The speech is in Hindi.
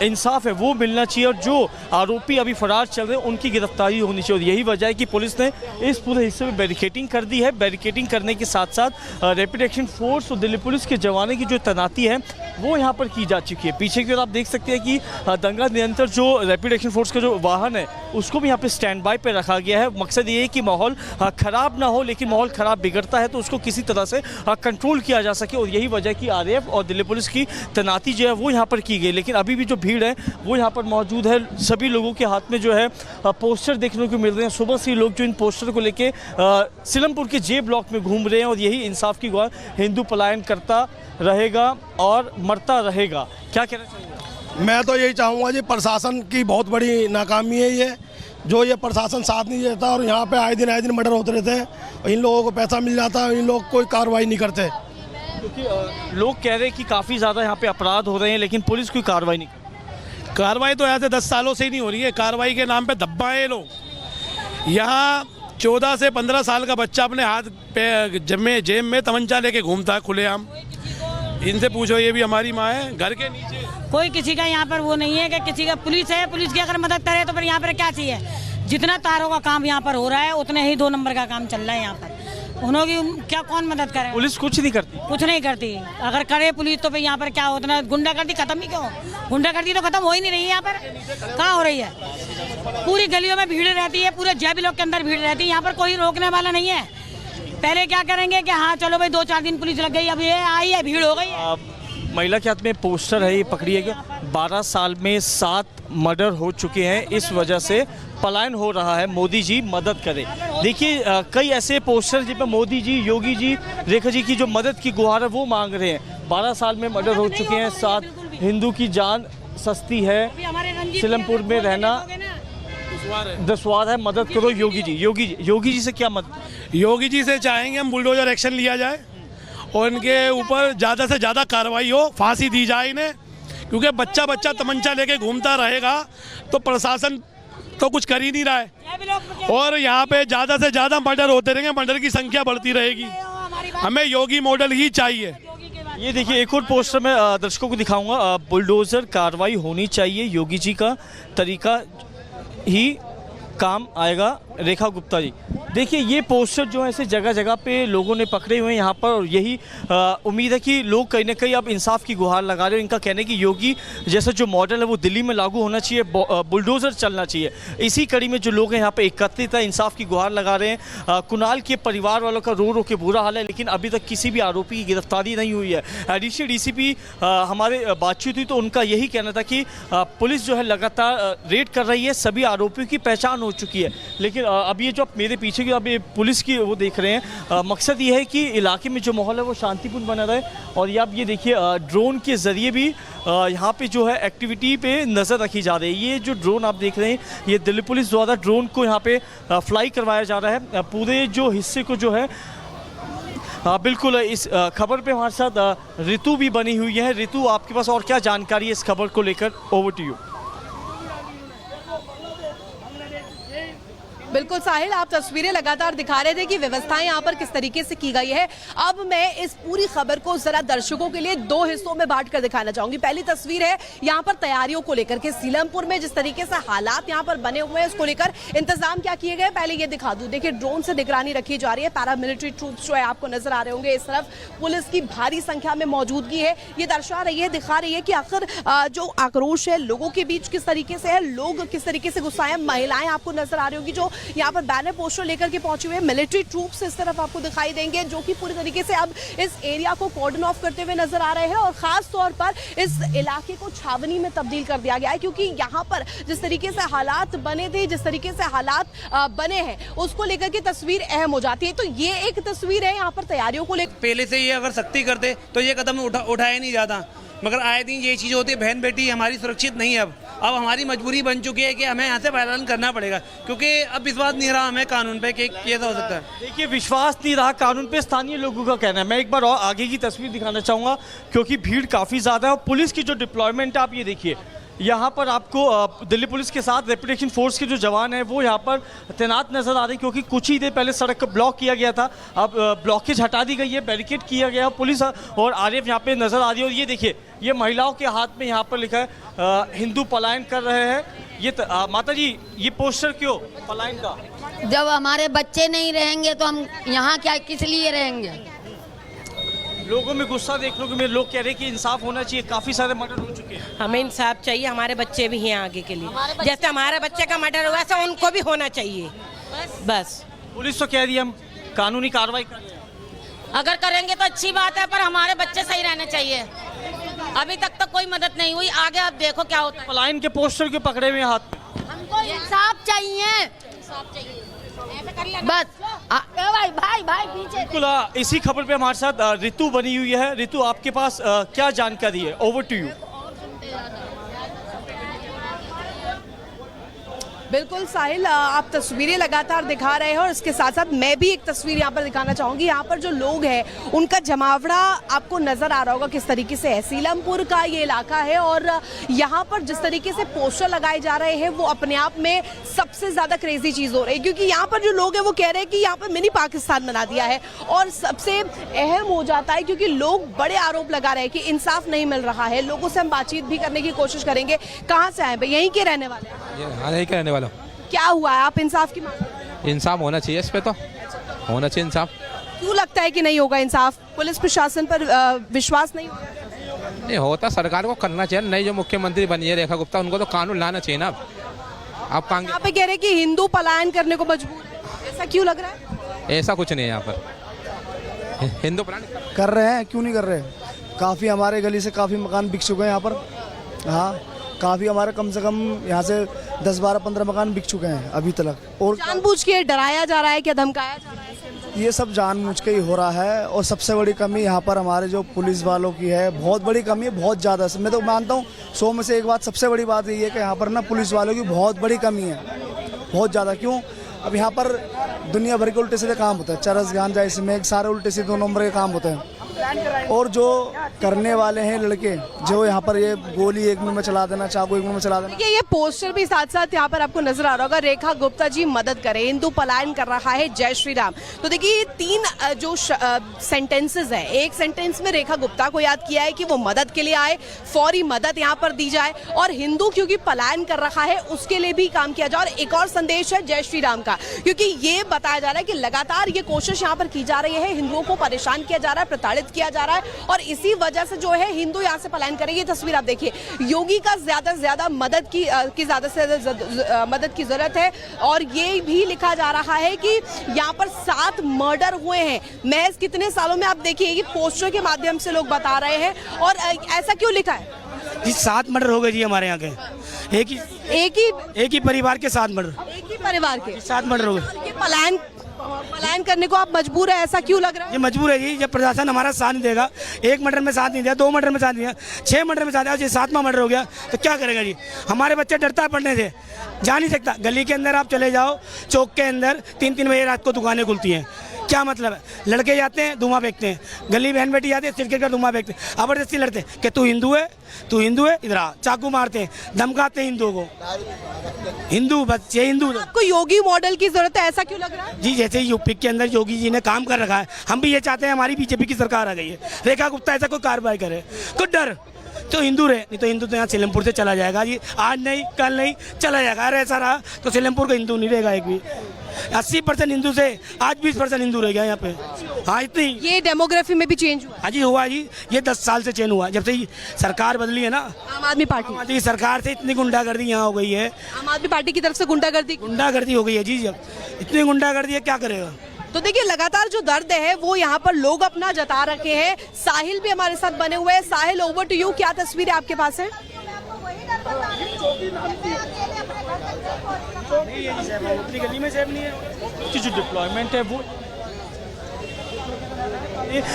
इंसाफ है वो मिलना चाहिए और जो आरोपी अभी फरार चल रहे हैं उनकी गिरफ्तारी होनी चाहिए। और यही वजह है कि पुलिस ने इस पूरे हिस्से में बैरिकेडिंग कर दी है। बैरिकेडिंग करने के साथ साथ रैपिड एक्शन फोर्स और दिल्ली पुलिस के जवानों की जो तैनाती है वो यहाँ पर की जा चुकी है। पीछे की ओर आप देख सकते हैं कि दंगा नियंत्रण जो रैपिड एक्शन फोर्स का जो वाहन है उसको भी यहाँ पे स्टैंड बाय पे रखा गया है। मकसद ये है कि माहौल ख़राब ना हो, लेकिन माहौल ख़राब बिगड़ता है तो उसको किसी तरह से कंट्रोल किया जा सके। और यही वजह कि आरएएफ और दिल्ली पुलिस की तैनाती जो है वो यहाँ पर की गई। लेकिन अभी भी जो भीड़ है वो यहाँ पर मौजूद है। सभी लोगों के हाथ में जो है पोस्टर देखने को मिल रहे हैं। सुबह से लोग जो इन पोस्टर को लेके सीलमपुर के जे ब्लॉक में घूम रहे हैं और यही इंसाफ की गुहार, हिंदू पलायन करता रहेगा और मरता रहेगा। क्या कहना चाहिए? मैं तो यही चाहूँगा जी, प्रशासन की बहुत बड़ी नाकामी है ये, जो ये प्रशासन साथ नहीं देता और यहाँ पे आए दिन मर्डर होते रहते हैं। इन लोगों को पैसा मिल जाता है, इन लोग कोई कार्रवाई नहीं करते। क्योंकि लोग कह रहे हैं कि काफ़ी ज़्यादा यहाँ पे अपराध हो रहे हैं लेकिन पुलिस कोई कार्रवाई नहीं करती। कार्रवाई तो ऐसे 10 सालों से ही नहीं हो रही है। कार्रवाई के नाम पे धब्बा है लोग। यहाँ 14 से 15 साल का बच्चा अपने हाथ पे जेब में तमंचा लेके घूमता है खुलेआम। इनसे पूछो, ये भी हमारी माँ है, घर के नीचे कोई किसी का यहाँ पर वो नहीं है कि किसी का पुलिस है, पुलिस की अगर मदद करे तो फिर यहाँ पर क्या चाहिए। जितना तारों का काम यहाँ पर हो रहा है उतने ही 2 नंबर का काम चल रहा है यहाँ पर। उन्होंने क्या कौन मदद करे? पुलिस कुछ नहीं करती, कुछ नहीं करती। अगर करे पुलिस तो फिर यहाँ पर क्या उतना गुंडागर्दी खत्म ही क्यों? गुंडागर्दी तो खत्म हो ही नहीं रही है यहाँ पर। कहाँ हो रही है? पूरी गलियों में भीड़ रहती है, पूरे जे ब्लॉक के अंदर भीड़ रहती है। यहाँ पर कोई रोकने वाला नहीं है। पहले क्या करेंगे कि हाँ चलो भाई 2-4 दिन पुलिस लग गई, अब ये आई है, भीड़ हो गई है। महिला के हाथ में पोस्टर है, ये पकड़िएगा। 12 साल में 7 मर्डर हो चुके हैं, इस वजह से पलायन हो रहा है, मोदी जी मदद करें। देखिए कई ऐसे पोस्टर जिन पर मोदी जी, योगी जी, रेखा जी की जो मदद की गुहार है वो मांग रहे हैं। 12 साल में मर्डर हो चुके हैं, 7 हिंदू की जान सस्ती है, सीलमपुर में रहना दुश्वार है, मदद करो योगी जी। योगी जी से क्या मदद? योगी जी से चाहेंगे हम बुलडोजर एक्शन लिया जाए और इनके ऊपर ज़्यादा से ज़्यादा कार्रवाई हो, फांसी दी जाए इन्हें। क्योंकि बच्चा तमंचा लेके घूमता रहेगा तो प्रशासन तो कुछ कर ही नहीं रहा है और यहाँ पे ज़्यादा से ज़्यादा मर्डर होते रहेंगे, मर्डर की संख्या बढ़ती रहेगी। हमें योगी मॉडल ही चाहिए। ये देखिए एक और पोस्टर मैं दर्शकों को दिखाऊंगा। बुलडोजर कार्रवाई होनी चाहिए, योगी जी का तरीका ही काम आएगा। रेखा गुप्ता जी, देखिए ये पोस्टर जो है ऐसे जगह जगह पे लोगों ने पकड़े हुए हैं यहाँ पर। और यही उम्मीद है कि लोग कहीं ना कहीं अब इंसाफ की गुहार लगा रहे हैं। इनका कहना है कि योगी जैसा जो मॉडल है वो दिल्ली में लागू होना चाहिए, बुलडोज़र चलना चाहिए। इसी कड़ी में जो लोग हैं यहाँ पे एकत्रित है, इंसाफ की गुहार लगा रहे हैं। कुणाल के परिवार वालों का रो रो के बुरा हाल है, लेकिन अभी तक किसी भी आरोपी की गिरफ्तारी नहीं हुई है। एडिशनल डीसीपी हमारे बातचीत हुई तो उनका यही कहना था कि पुलिस जो है लगातार रेड कर रही है, सभी आरोपियों की पहचान हो चुकी है। लेकिन अब ये जो मेरे पीछे की अब ये पुलिस की वो देख रहे हैं, मकसद ये है कि इलाके में जो माहौल है वो शांतिपूर्ण बना रहे। और ये आप ये देखिए ड्रोन के ज़रिए भी यहाँ पे जो है एक्टिविटी पे नज़र रखी जा रही है। ये जो ड्रोन आप देख रहे हैं ये दिल्ली पुलिस द्वारा ड्रोन को यहाँ पे फ्लाई करवाया जा रहा है। पूरे जो हिस्से को जो है बिल्कुल इस खबर पे हमारे साथ ऋतु भी बनी हुई है। ऋतु, आपके पास और क्या जानकारी है इस खबर को लेकर? Over to you. बिल्कुल साहिल, आप तस्वीरें लगातार दिखा रहे थे कि व्यवस्थाएं यहाँ पर किस तरीके से की गई है। अब मैं इस पूरी खबर को जरा दर्शकों के लिए 2 हिस्सों में बांट कर दिखाना चाहूंगी। पहली तस्वीर है यहाँ पर तैयारियों को लेकर के, सीलमपुर में जिस तरीके से हालात यहाँ पर बने हुए हैं उसको लेकर इंतजाम क्या किए गए पहले ये दिखा दूं। देखिए ड्रोन से निगरानी रखी जा रही है। पैरामिलिट्री ट्रूप्स जो है आपको नजर आ रहे होंगे, इस तरफ पुलिस की भारी संख्या में मौजूदगी है। ये दर्शा रही है, दिखा रही है कि आखिर जो आक्रोश है लोगों के बीच किस तरीके से है, लोग किस तरीके से गुस्सा है। महिलाएं आपको नजर आ रही होंगी जो यहाँ पर बैनर पोस्टर लेकर के पहुंचे हुए। मिलिट्री ट्रूप्स इस तरफ आपको दिखाई देंगे जो कि पूरी तरीके से अब इस एरिया को कॉर्डन ऑफ करते हुए नजर आ रहे हैं। और खास तौर पर इस इलाके को छावनी में तब्दील कर दिया गया है, क्योंकि यहाँ पर जिस तरीके से हालात बने थे, जिस तरीके से हालात बने हैं उसको लेकर के तस्वीर अहम हो जाती है। तो ये एक तस्वीर है यहाँ पर तैयारियों को लेकर। पहले से ये अगर सख्ती करते तो ये कदम उठाया नहीं जाता, मगर आए दिन ये चीज़ होती है, बहन बेटी हमारी सुरक्षित नहीं है। अब हमारी मजबूरी बन चुकी है कि हमें यहाँ से पालन करना पड़ेगा, क्योंकि अब विश्वास नहीं रहा हमें कानून पे कि कैसा हो सकता है। देखिए विश्वास नहीं रहा कानून पे, स्थानीय लोगों का कहना है। मैं एक बार और आगे की तस्वीर दिखाना चाहूँगा क्योंकि भीड़ काफ़ी ज़्यादा है और पुलिस की जो डिप्लॉयमेंट है आप ये देखिए, यहाँ पर आपको दिल्ली पुलिस के साथ रेपुटेशन फोर्स के जो जवान हैं वो यहाँ पर तैनात नजर आ रहे हैं, क्योंकि कुछ ही देर पहले सड़क को ब्लॉक किया गया था। अब ब्लॉकेज हटा दी गई है, बैरिकेड किया गया, पुलिस और आरएएफ यहाँ पे नजर आ रही है। और ये देखिए, ये महिलाओं के हाथ में यहाँ पर लिखा है हिंदू पलायन कर रहे हैं। ये माता जी, ये पोस्टर क्यों पलायन का? जब हमारे बच्चे नहीं रहेंगे तो हम यहाँ क्या किस लिए रहेंगे? लोगों में गुस्सा देखने को मिले, लोग कह रहे हैं कि इंसाफ होना चाहिए, काफी सारे मर्डर हो चुके हैं। हमें इंसाफ चाहिए, हमारे बच्चे भी हैं आगे के लिए। जैसे हमारे बच्चे का मर्डर हुआ वैसा उनको भी होना चाहिए। बस पुलिस तो कह रही है हम कानूनी कार्रवाई कर रहे हैं। अगर करेंगे तो अच्छी बात है, पर हमारे बच्चे सही रहने चाहिए। अभी तक तो कोई मदद नहीं हुई, आगे आप देखो क्या होता है। पलायन के पोस्टर क्यों पकड़े हुए हैं हाथ में? हमको इंसाफ चाहिए, बस। भाई भाई भाई पीछे। बिल्कुल, इसी खबर पे हमारे साथ ऋतु बनी हुई है। ऋतु, आपके पास क्या जानकारी है? Over to you. बिल्कुल साहिल, आप तस्वीरें लगातार दिखा रहे हैं और इसके साथ साथ मैं भी एक तस्वीर यहाँ पर दिखाना चाहूँगी। यहाँ पर जो लोग हैं उनका जमावड़ा आपको नज़र आ रहा होगा किस तरीके से है। सीलमपुर का ये इलाका है और यहाँ पर जिस तरीके से पोस्टर लगाए जा रहे हैं वो अपने आप में सबसे ज़्यादा क्रेजी चीज़ हो रही है, क्योंकि यहाँ पर जो लोग हैं वो कह रहे हैं कि यहाँ पर मिनी पाकिस्तान बना दिया है। और सबसे अहम हो जाता है क्योंकि लोग बड़े आरोप लगा रहे हैं कि इंसाफ नहीं मिल रहा है। लोगों से हम बातचीत भी करने की कोशिश करेंगे। कहाँ से आए भाई? यहीं के रहने वाले हैं? हाँ, यहीं के रहने वाला। क्या हुआ है? आप इंसाफ की मांग? इंसाफ होना चाहिए, इस पे तो होना चाहिए इंसाफ। क्यों लगता है कि नहीं होगा इंसाफ? पुलिस प्रशासन पर विश्वास नहीं होगा? नहीं होता, सरकार को करना चाहिए। नई जो मुख्यमंत्री बनी है रेखा गुप्ता, उनको तो कानून लाना चाहिए ना। आप यहाँ पे कह रहे हैं कि हिंदू पलायन करने को मजबूर है, ऐसा क्यों लग रहा है? ऐसा कुछ नहीं है यहाँ पर। हिंदू पलायन कर रहे हैं, क्यों नहीं कर रहे? काफ़ी हमारे गली से काफ़ी मकान बिक चुके हैं यहाँ पर। हाँ, काफ़ी हमारे कम से कम यहाँ से 10, 12, 15 मकान बिक चुके हैं अभी तक। और जानबूझ के डराया जा रहा है, क्या धमकाया जा रहा है? ये सब जानबूझ के ही हो रहा है। और सबसे बड़ी कमी यहाँ पर हमारे जो पुलिस वालों की है, बहुत बड़ी कमी है, बहुत ज़्यादा। मैं तो मानता हूँ 100 में से एक बात, सबसे बड़ी बात यही है कि यहाँ पर ना पुलिस वालों की बहुत बड़ी कमी है, बहुत ज़्यादा। क्यों? अब यहाँ पर दुनिया भर के उल्टे सीधे काम होते हैं, चरस गांजा इसमें सारे उल्टे सीधे 2 नंबर के काम होते हैं। और जो करने वाले हैं लड़के, जो यहाँ पर ये गोली 1 मिनट में चला देना, चाकू 1 मिनट में चला देना। देखिए, ये पोस्टर भी साथ साथ यहाँ पर आपको नजर आ रहा होगा, रेखा गुप्ता जी मदद करें, हिंदू पलायन कर रहा है, जय श्री राम। तो देखिए, ये 3 जो सेंटेंसेस है, एक सेंटेंस में रेखा गुप्ता को याद किया है कि वो मदद के लिए आए, फौरी मदद यहाँ पर दी जाए, और हिंदू क्योंकि पलायन कर रहा है उसके लिए भी काम किया जाए। और एक और संदेश है जय श्री राम का, क्योंकि ये बताया जा रहा है कि लगातार ये कोशिश यहाँ पर की जा रही है, हिंदुओं को परेशान किया जा रहा है, प्रताड़ित किया जा रहा है, और इसी वजह से जो है हिंदू यहाँ से पलायन करेंगे। ये तस्वीर आप देखिए, योगी का ज्यादा से ज्यादा मदद की मदद की जरूरत है। और ये भी लिखा जा रहा है कि यहाँ पर 7 मर्डर हुए हैं महज कितने सालों में। आप देखिए, ये पोस्टर के माध्यम से लोग बता रहे हैं। और ऐसा क्यों लिखा है जी? 7 मर्डर हो गए जी हमारे यहाँ के, एक ही परिवार के 7 मर्डर। एक ही परिवार के 7 मर्डर हो गए। ये पलायन करने को आप मजबूर है, ऐसा क्यों लग रहा है? ये मजबूर है जी, जब प्रशासन हमारा साथ नहीं देगा। 1 मर्डर में साथ नहीं दिया, 2 मर्डर में साथ नहीं दिया, 6 मर्डर में साथ दिया, 7वां मर्डर हो गया तो क्या करेगा जी? हमारे बच्चे डरता है पढ़ने से, जा नहीं सकता। गली के अंदर आप चले जाओ, चौक के अंदर 3-3 बजे रात को दुकानें खुलती हैं। क्या मतलब है? लड़के जाते हैं, धुआं फेंकते हैं, गली बहन बेटी जाते हैं, सिरके का धुआं फेंकते हैं, जबरदस्ती लड़ते हैं कि तू हिंदू है, इधर आ, चाकू मारते हैं, धमकाते हैं हिंदुओं को। हिंदू बच्चे हिंदू। आपको योगी मॉडल की जरूरत है, ऐसा क्यों लग रहा है? जी, जैसे यूपी के अंदर योगी जी ने काम कर रखा है, हम भी ये चाहते हैं हमारी बीजेपी की सरकार आ गई है, रेखा गुप्ता ऐसा कोई कार्रवाई करे। कुछ डर तो हिंदू रहे, नहीं तो हिंदू तो यहाँ सीलमपुर से चला जाएगा जी, आज नहीं कल नहीं चला जाएगा। अरे ऐसा रहा तो सीलमपुर का हिंदू नहीं रहेगा एक भी। 80% हिंदू से आज 20% हिंदू रह गया यहाँ पे। हाँ, इतनी। ये डेमोग्राफी में भी चेंज हुआ? हाँ जी, हुआ जी। ये 10 साल से चेंज हुआ, जब से सरकार बदली है ना, आम आदमी पार्टी की सरकार से इतनी गुंडागर्दी यहाँ हो गई है। आम आदमी पार्टी की तरफ से गुंडागर्दी हो गई है जी। जब इतनी गुंडागर्दी है, क्या करेगा? तो देखिए, लगातार जो दर्द है वो यहाँ पर लोग अपना जता रखे हैं। साहिल भी हमारे साथ बने हुए हैं। साहिल, ओवर टू यू, क्या तस्वीरें आपके पास है? अपनी गली में सेफ नहीं है, जो डिप्लॉयमेंट है वो